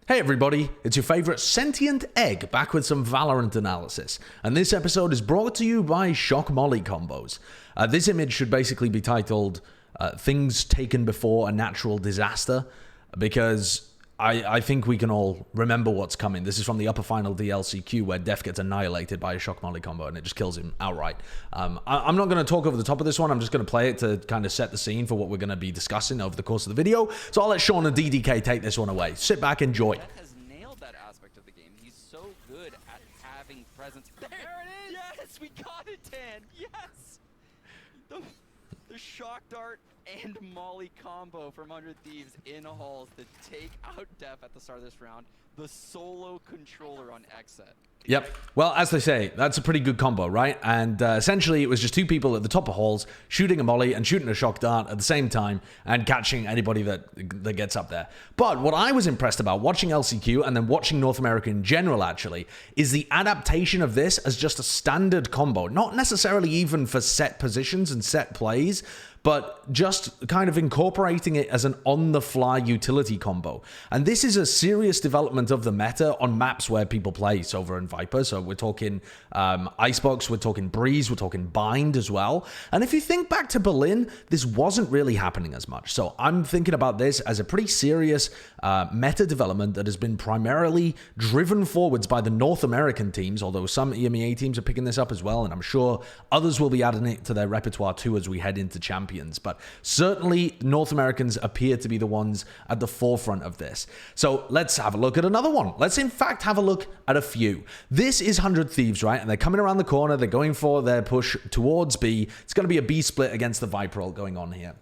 Hey everybody, it's your favorite sentient egg back with some Valorant analysis, and this episode is brought to you by Shock Molly combos. This image should basically be titled Things Taken Before a Natural Disaster, because I think we can all remember what's coming. This is from the upper final DLCQ where Def gets annihilated by a Shock Molly combo and it just kills him outright. I'm not going to talk over the top of this one. I'm just going to play it to kind of set the scene for what we're going to be discussing over the course of the video. So I'll let Sean and DDK take this one away. Sit back, enjoy. Def has nailed that aspect of the game. He's so good at having presence. There it is! Yes, we got it, Dan! Yes! The shock dart and Molly combo from 100 Thieves in halls to take out Def at the start of this round. The solo controller on Xset. Yep. Well, as they say, that's a pretty good combo, right? And essentially, it was just two people at the top of halls shooting a molly and shooting a shock dart at the same time and catching anybody that gets up there. But what I was impressed about watching LCQ and then watching North America in general, actually, is the adaptation of this as just a standard combo. Not necessarily even for set positions and set plays, but just kind of incorporating it as an on-the-fly utility combo. And this is a serious development of the meta on maps where people play Sova and Viper. So we're talking Icebox, we're talking Breeze, we're talking Bind as well. And if you think back to Berlin, this wasn't really happening as much. So I'm thinking about this as a pretty serious meta development that has been primarily driven forwards by the North American teams, although some EMEA teams are picking this up as well, and I'm sure others will be adding it to their repertoire too as we head into Champions. But certainly North Americans appear to be the ones at the forefront of this. So let's have a look at another one. Let's in fact have a look at a few. This is 100 Thieves, right? And they're coming around the corner. They're going for their push towards B. It's going to be a B split against the Viper ult going on here.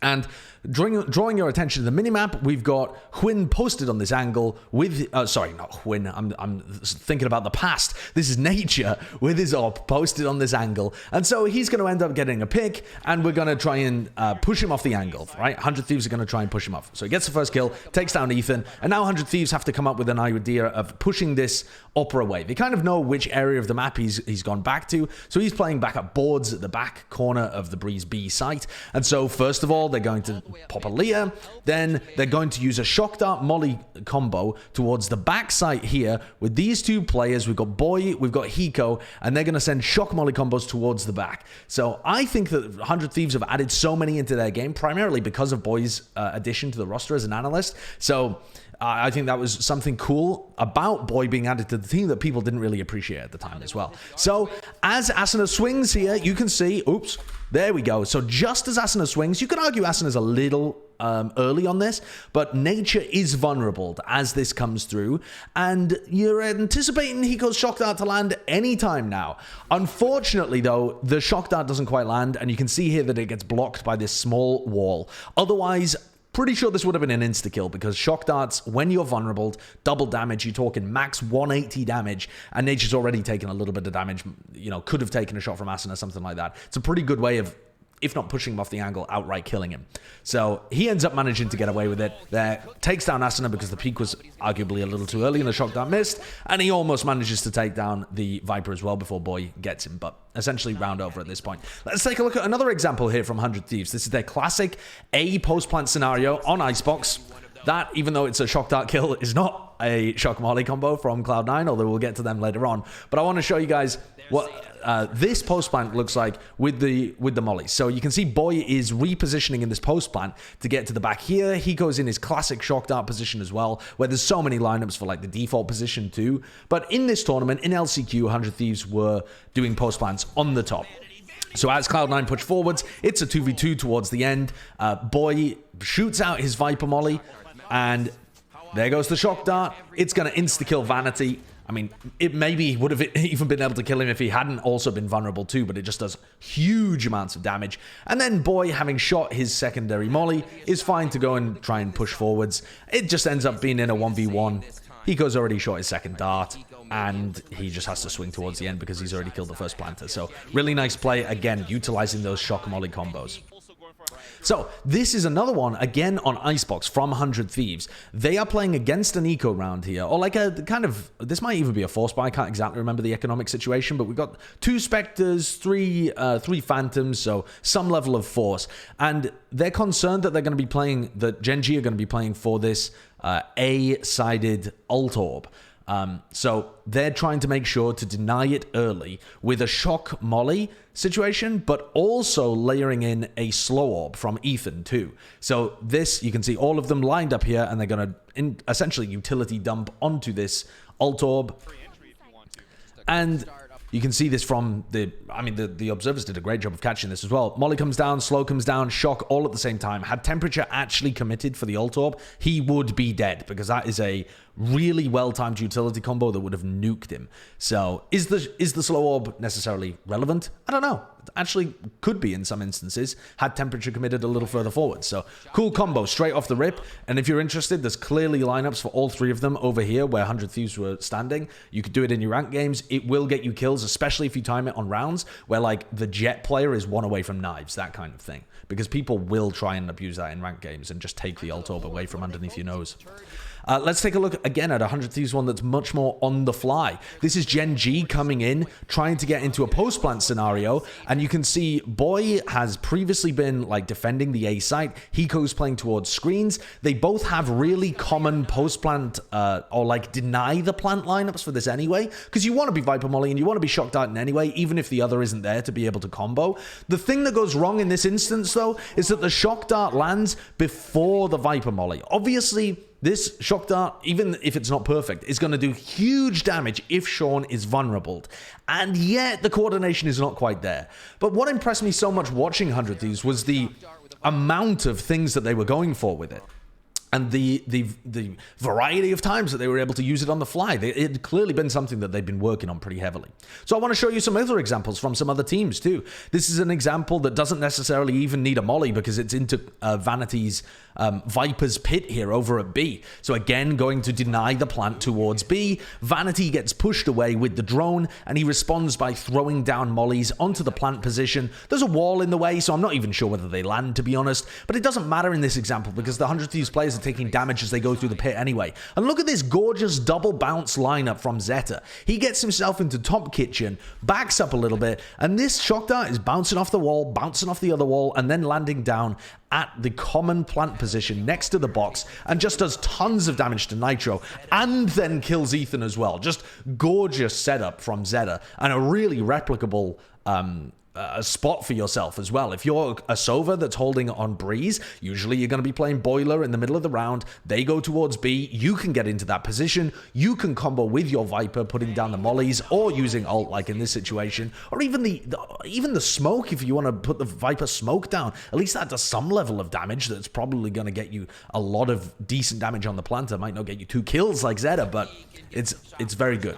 And drawing your attention to the minimap, we've got Hwin posted on this angle with, sorry, not Hwin, I'm thinking about the past. This is Nature with his AWP posted on this angle. And so he's going to end up getting a pick, and we're going to try and push him off the angle, right? 100 Thieves are going to try and push him off. So he gets the first kill, takes down Ethan, and now 100 Thieves have to come up with an idea of pushing this opera away. They kind of know which area of the map he's gone back to. So he's playing back at boards at the back corner of the Breeze B site. And so first of all, they're going to pop a Leah, then they're going to use a shock dart molly combo towards the back site here with these two players. We've got Boy, we've got Hiko, and they're going to send shock molly combos towards the back. So I think that 100 Thieves have added so many into their game, primarily because of Boy's addition to the roster as an analyst. So I think that was something cool about Boy being added to the team that people didn't really appreciate at the time as well. So as Asuna swings here, you can see, oops, there we go. So just as Asuna swings, you could argue Asuna's a little early on this, but Nature is vulnerable as this comes through, and you're anticipating Hiko's shock dart to land anytime now. Unfortunately, though, the shock dart doesn't quite land, and you can see here that it gets blocked by this small wall. Otherwise, pretty sure this would have been an insta-kill, because shock darts, when you're vulnerable, double damage, you're talking max 180 damage, and Nature's already taken a little bit of damage, you know, could have taken a shot from Asuna or something like that. It's a pretty good way of, if not pushing him off the angle, outright killing him. So he ends up managing to get away with it. There, takes down Asuna because the peak was arguably a little too early and the shock dart missed, and he almost manages to take down the Viper as well before Boy gets him, but essentially round over at this point. Let's take a look at another example here from 100 Thieves. This is their classic A post-plant scenario on Icebox. That, even though it's a shock dart kill, is not a shock molly combo from Cloud9, although we'll get to them later on. But I want to show you guys what this post plant looks like with the molly. So you can see Boy is repositioning in this post plant to get to the back here. He goes in his classic shock dart position as well, where there's so many lineups for like the default position too. But in this tournament, in LCQ, 100 Thieves were doing post plants on the top. So as Cloud9 push forwards, it's a 2v2 towards the end. Boy shoots out his Viper molly, and there goes the shock dart. It's going to insta-kill Vanity. I mean, it maybe would have even been able to kill him if he hadn't also been vulnerable too, but it just does huge amounts of damage. And then Boy, having shot his secondary molly, is fine to go and try and push forwards. It just ends up being in a 1v1. Hiko's already shot his second dart, and he just has to swing towards the end because he's already killed the first planter. So really nice play, again, utilizing those shock molly combos. So this is another one, again on Icebox from 100 Thieves. They are playing against an eco round here, or like a kind of, this might even be a force buy, I can't exactly remember the economic situation, but we've got 2 Spectres, 3 Phantoms, so some level of force. And they're concerned that they're going to be playing, that Gen G are going to be playing for this A-sided ult orb. So they're trying to make sure to deny it early with a shock molly situation, but also layering in a slow orb from Ethan too. So this, you can see all of them lined up here, and they're going to essentially utility dump onto this ult orb. And you can see this from the observers did a great job of catching this as well. Molly comes down, slow comes down, shock all at the same time. Had temperature actually committed for the ult orb, he would be dead, because that is a really well-timed utility combo that would have nuked him. So is the slow orb necessarily relevant? I don't know. It actually could be in some instances, had temperature committed a little further forward. So cool combo straight off the rip. And if you're interested, there's clearly lineups for all three of them over here where 100 Thieves were standing. You could do it in your rank games. It will get you kills, especially if you time it on rounds where like the jet player is one away from knives, that kind of thing. Because people will try and abuse that in rank games and just take the ult orb away from underneath your nose. Let's take a look again at 100 Thieves one that's much more on the fly. This is Gen G coming in, trying to get into a post-plant scenario, and you can see Boy has previously been like defending the A site. Hiko's playing towards screens. They both have really common post-plant or like deny the plant lineups for this anyway, because you want to be Viper Molly and you want to be Shock Darting anyway, even if the other isn't there to be able to combo. The thing that goes wrong in this instance, though, is that the Shock Dart lands before the Viper Molly. Obviously, this Shock Dart, even if it's not perfect, is going to do huge damage if Sean is vulnerable. And yet, the coordination is not quite there. But what impressed me so much watching 100 Thieves was the amount of things that they were going for with it. And the variety of times that they were able to use it on the fly. It had clearly been something that they'd been working on pretty heavily. So I want to show you some other examples from some other teams too. This is an example that doesn't necessarily even need a molly because it's into Vanity's Viper's pit here over at B. So again, going to deny the plant towards B. Vanity gets pushed away with the drone, and he responds by throwing down mollies onto the plant position. There's a wall in the way, so I'm not even sure whether they land, to be honest. But it doesn't matter in this example because the 100 Thieves players are taking damage as they go through the pit anyway. And look at this gorgeous double bounce lineup from Zeta. He gets himself into top kitchen, backs up a little bit, and this Shock Dart is bouncing off the wall, bouncing off the other wall, and then landing down at the common plant position next to the box, and just does tons of damage to Nitro, and then kills Ethan as well. Just gorgeous setup from Zeta, and a really replicable a spot for yourself as well. If you're a Sova that's holding on Breeze, usually you're going to be playing Boiler in the middle of the round. They go towards B. You can get into that position. You can combo with your Viper, putting down the mollies, or using ult like in this situation, or even the smoke if you want to put the Viper smoke down. At least that does some level of damage that's probably going to get you a lot of decent damage on the planter. Might not get you 2 kills like Zeta, but it's very good.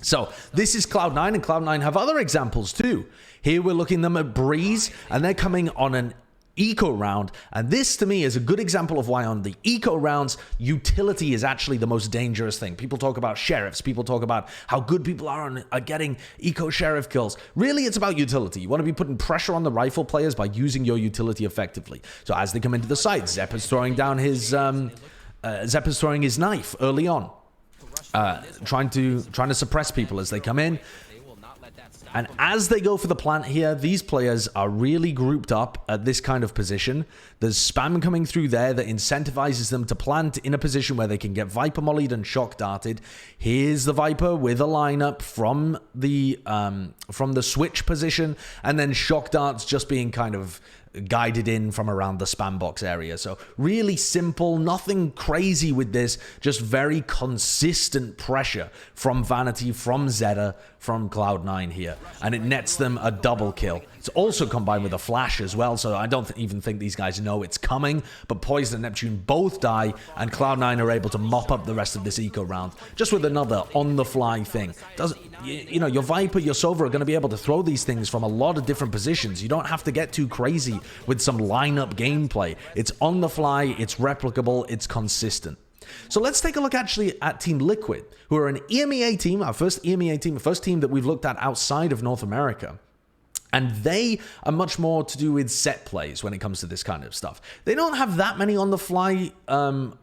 So this is Cloud9, and Cloud9 have other examples too. Here we're looking them at Breeze, and they're coming on an eco round, and this to me is a good example of why on the eco rounds utility is actually the most dangerous thing. People talk about sheriffs, people talk about how good people are getting eco sheriff kills. Really, it's about utility. You want to be putting pressure on the rifle players by using your utility effectively. So as they come into the site, Zepp is throwing down his Zepp is throwing his knife early on, trying to suppress people as they come in. And as they go for the plant here, these players are really grouped up at this kind of position. There's spam coming through there that incentivizes them to plant in a position where they can get Viper mollied and shock darted. Here's the Viper with a lineup from the switch position, and then shock darts just being kind of guided in from around the spam box area. So really simple, nothing crazy with this, just very consistent pressure from Vanity, from Zeta, from Cloud9 here, and it nets them a double kill. It's also combined with a flash as well, so I don't even think these guys know it's coming, but Poison and Neptune both die, and Cloud9 are able to mop up the rest of this eco round, just with another on-the-fly thing. You know, your Viper, your Sova are going to be able to throw these things from a lot of different positions. You don't have to get too crazy with some lineup gameplay. It's on the fly, it's replicable, it's consistent. So let's take a look actually at Team Liquid, who are an EMEA team, our first EMEA team, the first team that we've looked at outside of North America. And they are much more to do with set plays when it comes to this kind of stuff. They don't have that many on-the-fly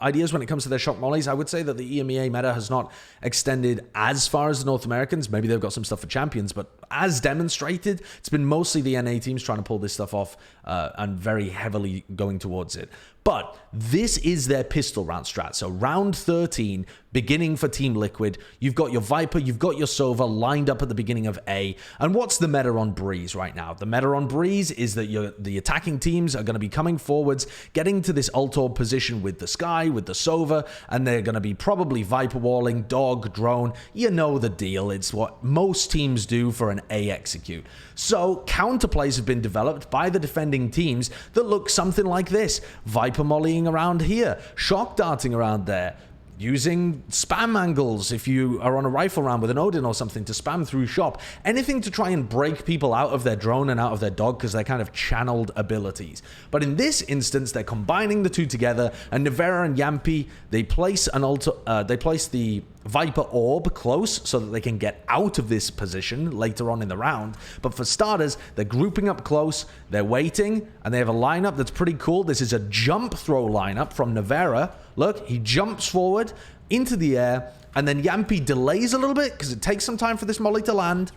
ideas when it comes to their shock mollies. I would say that the EMEA meta has not extended as far as the North Americans. Maybe they've got some stuff for champions, but as demonstrated, it's been mostly the NA teams trying to pull this stuff off and very heavily going towards it. But this is their pistol round strat. So round 13, beginning for Team Liquid, you've got your Viper, you've got your Sova lined up at the beginning of A. And what's the meta on Breeze right now? The meta on Breeze is that the attacking teams are going to be coming forwards, getting to this ult-orb position with the Sky, with the Sova, and they're going to be probably Viper walling, Dog, Drone. You know the deal. It's what most teams do for an A execute. So counterplays have been developed by the defending teams that look something like this. Viper mollying around here, shock darting around there, using spam angles if you are on a rifle round with an Odin or something to spam through shop. Anything to try and break people out of their drone and out of their dog because they're kind of channeled abilities. But in this instance, they're combining the two together, and Nivera and Yampi, they place the Viper orb close so that they can get out of this position later on in the round. But for starters, they're grouping up close, they're waiting, and they have a lineup that's pretty cool. This is a jump throw lineup from Nivera. Look, he jumps forward into the air, and then Yampi delays a little bit because it takes some time for this molly to land,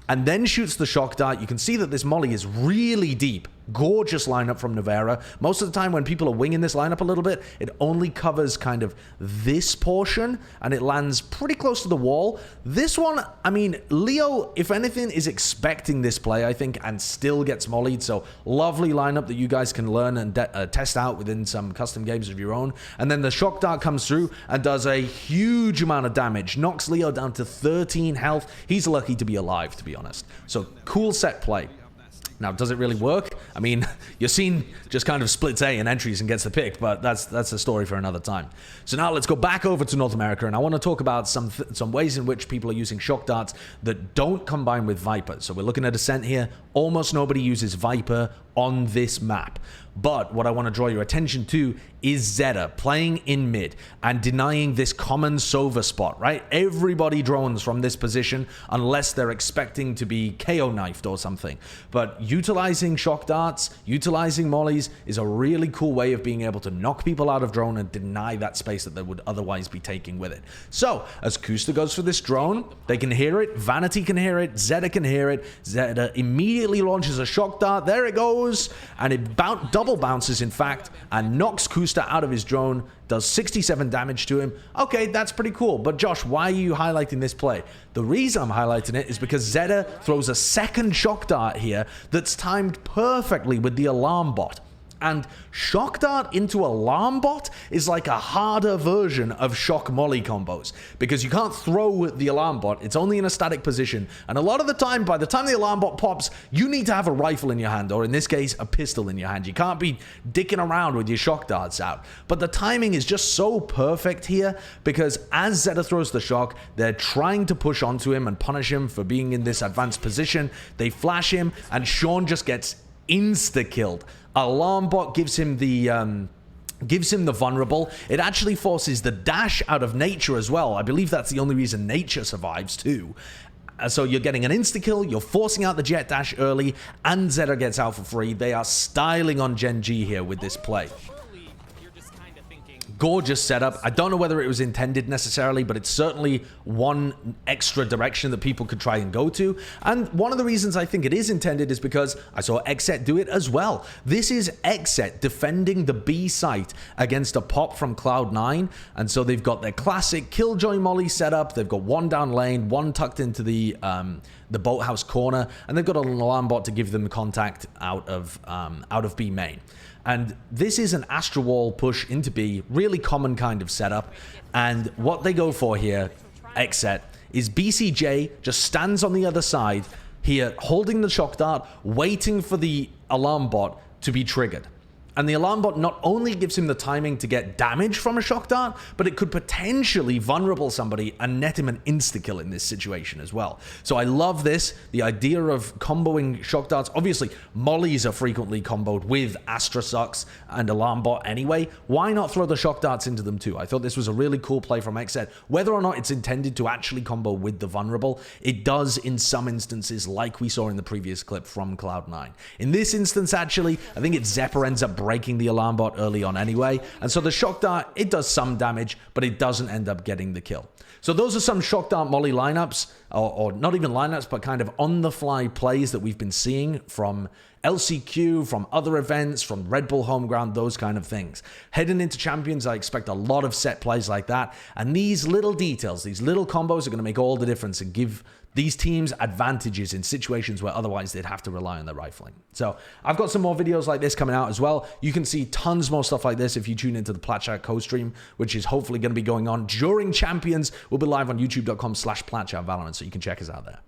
and then shoots the shock dart. You can see that this molly is really deep. Gorgeous lineup from Nivera. Most of the time when people are winging this lineup a little bit, it only covers kind of this portion, and it lands pretty close to the wall. This one, I mean, Leo, if anything, is expecting this play, I think, and still gets mollied. So lovely lineup that you guys can learn and test out within some custom games of your own. And then the shock dart comes through and does a huge amount of damage. Knocks Leo down to 13 health. He's lucky to be alive, to be honest. So cool set play. Now, does it really work? I mean, your scene just kind of splits A in entries and gets the pick, but that's a story for another time. So now let's go back over to North America, and I want to talk about some ways in which people are using shock darts that don't combine with Viper. So we're looking at Ascent here. Almost nobody uses Viper on this map. But what I want to draw your attention to is Zeta playing in mid and denying this common Sova spot, right? Everybody drones from this position unless they're expecting to be KO knifed or something. But utilizing shock darts, utilizing mollies is a really cool way of being able to knock people out of drone and deny that space that they would otherwise be taking with it. So as Kusta goes for this drone, they can hear it, Vanity can hear it, Zeta can hear it. Zeta immediately launches a shock dart. There it goes, and it double bounces, in fact, and knocks Kusta out of his drone, does 67 damage to him. Okay, that's pretty cool. But Josh, why are you highlighting this play? The reason I'm highlighting it is because Zeta throws a second shock dart here that's timed perfectly with the alarm bot. And shock dart into alarm bot is like a harder version of shock molly combos, because you can't throw the alarm bot. It's only in a static position, and a lot of the time, by the time the alarm bot pops, you need to have a rifle in your hand, or in this case, a pistol in your hand. You can't be dicking around with your shock darts out. But the timing is just so perfect here, because as Zeta throws the shock, they're trying to push onto him and punish him for being in this advanced position. They flash him, and Sean just gets insta-killed. Alarm bot gives him the vulnerable. It actually forces the dash out of nature as well. I believe that's the only reason nature survives too. So you're getting an insta-kill, you're forcing out the jet dash early, and Zeta gets out for free. They are styling on Gen G here with this play. Gorgeous setup. I don't know whether it was intended necessarily, but it's certainly one extra direction that people could try and go to. And one of the reasons I think it is intended is because I saw Xset do it as well. This is Xset defending the B site against a pop from Cloud9. And so they've got their classic Killjoy molly setup. They've got one down lane, one tucked into the boathouse corner, and they've got an alarm bot to give them contact out of B main. And this is an Astra Wall push into B, really common kind of setup. And what they go for here, Xset, is BCJ just stands on the other side here, holding the shock dart, waiting for the alarm bot to be triggered. And the alarm bot not only gives him the timing to get damage from a shock dart, but it could potentially vulnerable somebody and net him an insta-kill in this situation as well. So I love this, the idea of comboing shock darts. Obviously, mollies are frequently comboed with Astra Sucks and alarm bot anyway. Why not throw the shock darts into them too? I thought this was a really cool play from Xset. Whether or not it's intended to actually combo with the vulnerable, it does in some instances, like we saw in the previous clip from Cloud9. In this instance, actually, I think Zephyr ends up breaking the alarm bot early on anyway. And so the shock dart, it does some damage, but it doesn't end up getting the kill. So those are some shock dart molly lineups, or not even lineups, but kind of on-the-fly plays that we've been seeing from LCQ, from other events, from Red Bull Homeground, those kind of things. Heading into Champions, I expect a lot of set plays like that. And these little details, these little combos are going to make all the difference and give these teams advantages in situations where otherwise they'd have to rely on their rifling. So I've got some more videos like this coming out as well. You can see tons more stuff like this if you tune into the Platchat co-stream, which is hopefully going to be going on during Champions. We'll be live on youtube.com/PlatchatValorant, so you can check us out there.